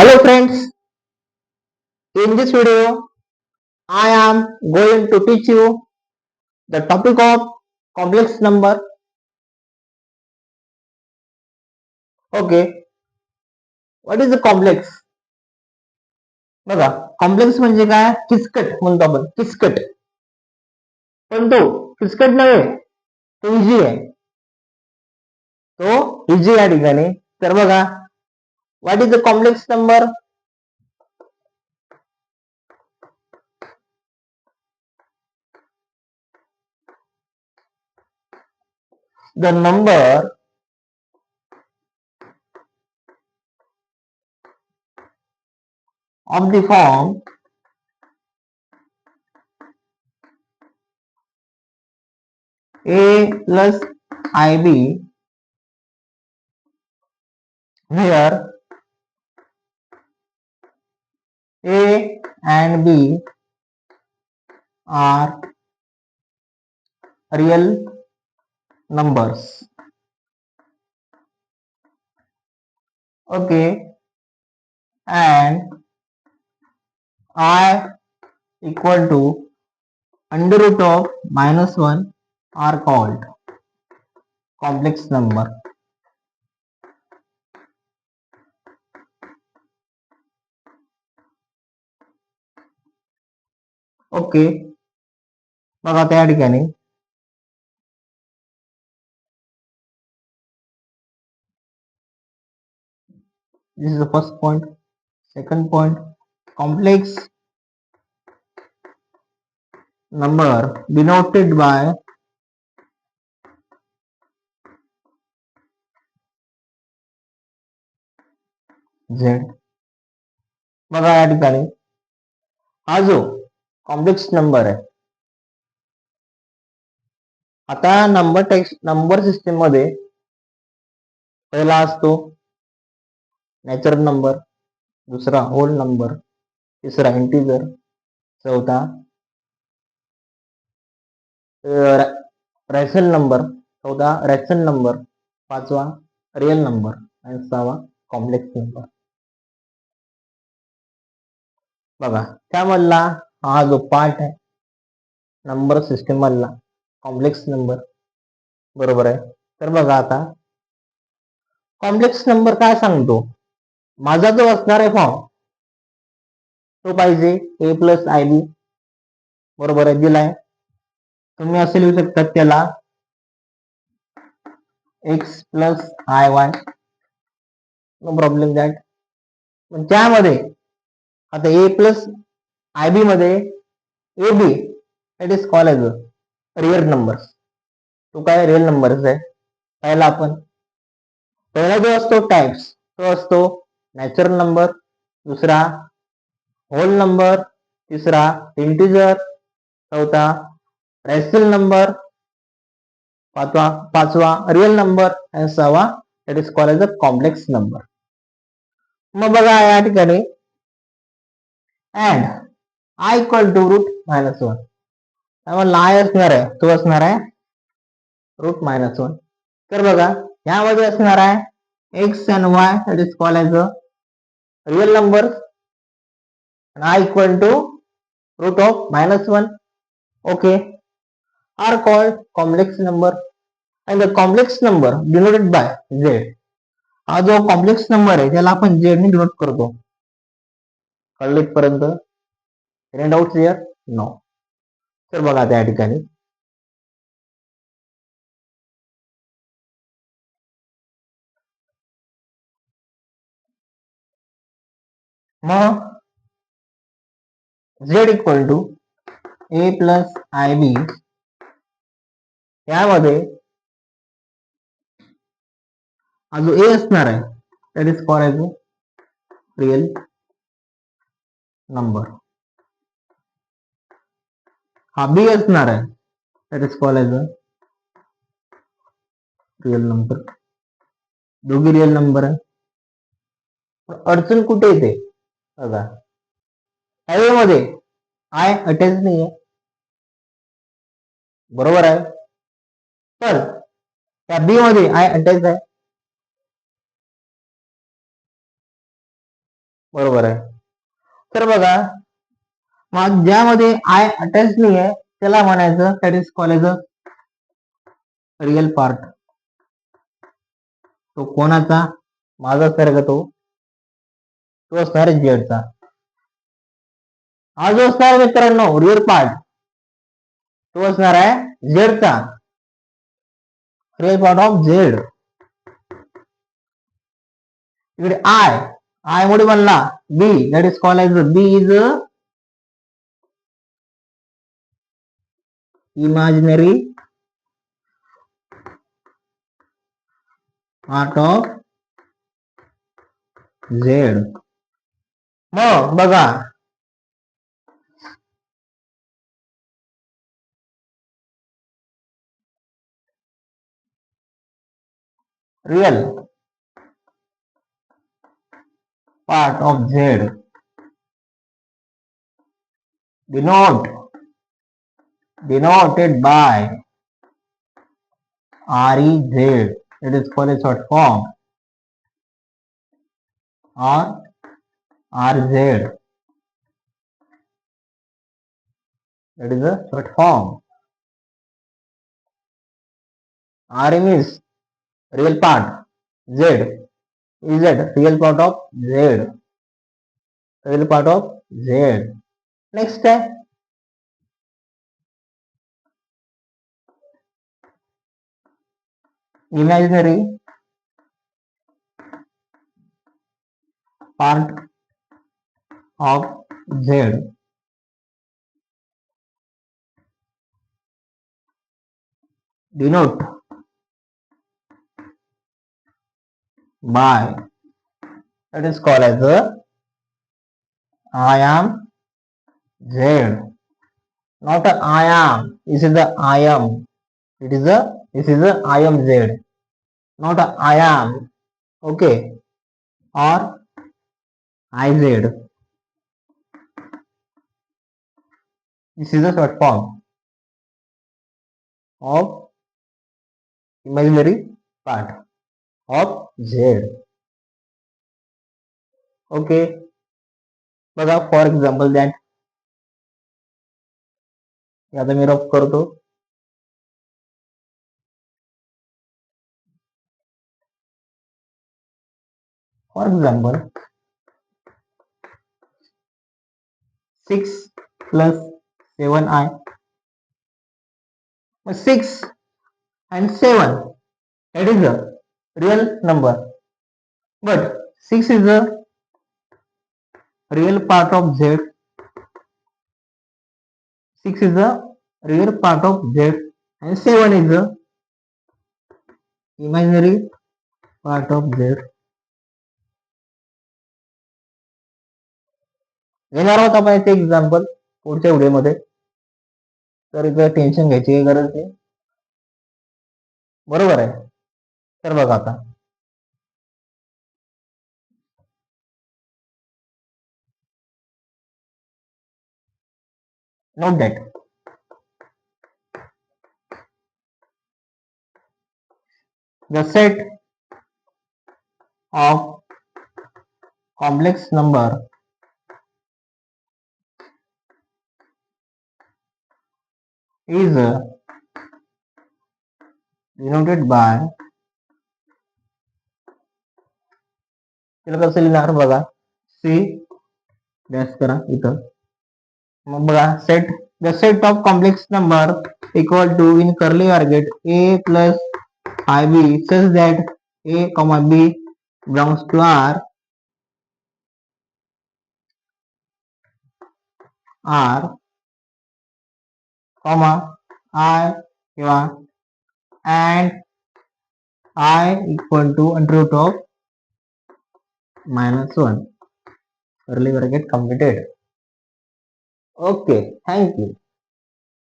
Hello friends, in this video I am going to teach you the topic of complex number. Okay, what is the complex? बघा complex म्हणजे काय किचकट म्हणतो आपण किचकट पण तो किचकट नव्हे तो इझी आहे तो इझी या ठिकाणी तर बघा what is the complex number the number of the form a plus ib where a and b are real numbers. Okay, and I equal to under root of -1 are called complex number. Okay बघा त्या ठिकाणी this is the first point. Second point, complex number denoted by z. बघा या ठिकाणी हा जो complex number आहे आता नंबर सिस्टीम मध्ये पहिला असतो नॅचरल नंबर, दूसरा होल नंबर, तीसरा इंटीजर, चौथा रॅशनल नंबर, चौथा रॅशनल नंबर, पाचवा रियल नंबर आणि सहावा कॉम्प्लेक्स नंबर. बघा त्यामधला हा जो पार्ट आहे नंबर सिस्टीम मधला कॉम्प्लेक्स नंबर बरोबर आहे. तर बघा आता कॉम्प्लेक्स नंबर काय सांगतो माझा जो असणार आहे फॉर्म तो पाहिजे a प्लस आय बी बरोबर आहे दिलाय. तुम्ही असे लिहू शकता त्याला x plus i y no problem that. पण त्यामध्ये आता ए प्लस आय बी मध्ये a b it is call as real number. तो काय रियल नंबरच आहे. पहिला जो असतो टाइप्स तो असतो नॅचरल नंबर, दुसरा होल नंबर, तिसरा इंटीजर, चौथा रॅशनल नंबर, पाचवा रियल नंबर आणि सहावा that is called as a complex number. मग बघा या ठिकाणी and i equal to root -1 त्यामुळे आय असणार आहे तो असणार आहे रूट -1. तर बघा यामध्ये असणार आहे x and y that is called as a real number and I equal to root of -1 okay are called complex number and the complex number denoted by z. हा जो कॉम्प्लेक्स नंबर आहे त्याला आपण z ने denote करतो. कळले पर्यंत any doubts here no. तर बघा त्या ठिकाणी मग z equal to a plus i b यामध्ये हा जो ए असणार आहे that is called as real number. हा बी असणार आहे that is called as real number. दोघी रियल नंबर आहे. अडचण कुठे येते बघा मध्ये आय अटॅच नाहीये बरोबर आहे तर त्या बी मध्ये आय अटॅच आहे बरोबर आहे. तर बघा, मग ज्यामध्ये आय अटॅच नाही आहे त्याला म्हणायचं that is called as real part. तो कोणाचा? माझा सर्ग तो असणार आहे झेडचा. हा जो असणार मित्रांनो रिअल पार्ट तो असणार आहे झेडचा, रिअल पार्ट ऑफ झेड. इकडे आय मध्ये बनला b, that is called as b is imaginary part of Z. मग बघा, real part of Z denoted by REZ. It is called a short form or RZ. That is a short form. RM is real part. Z is that real part of Z. Real part of Z. Next step. Imaginary part of Z denote by, that is called as a I am Z. Not a I am. This is the I am. This is a I am Z. Not a I am. Okay. Or IZ. This is a short form of imaginary part of Z. Okay. बघा for example that, आता मी rough करतो. For example 6 plus 7i. 6 and 7, that is a real number, but 6 is a real part of Z. 6 is a real part of Z and 7 is a imaginary part of Z. घेणार आहोत आपण याचे example पुढच्या व्हिडिओमध्ये, तर इथं tension घ्यायची काही गरज नाही. बरोबर आहे. तर बघा आता note that the set of complex number is denoted by, त्याला कसं लिहिणार बघा, सी डॅश करा इथं. मग बघा set, the set of complex number equal to in curly bracket a plus ib such that a comma b belongs to R comma I किंवा and I equal to under root of -1. Curly bracket completed. Okay, thank you.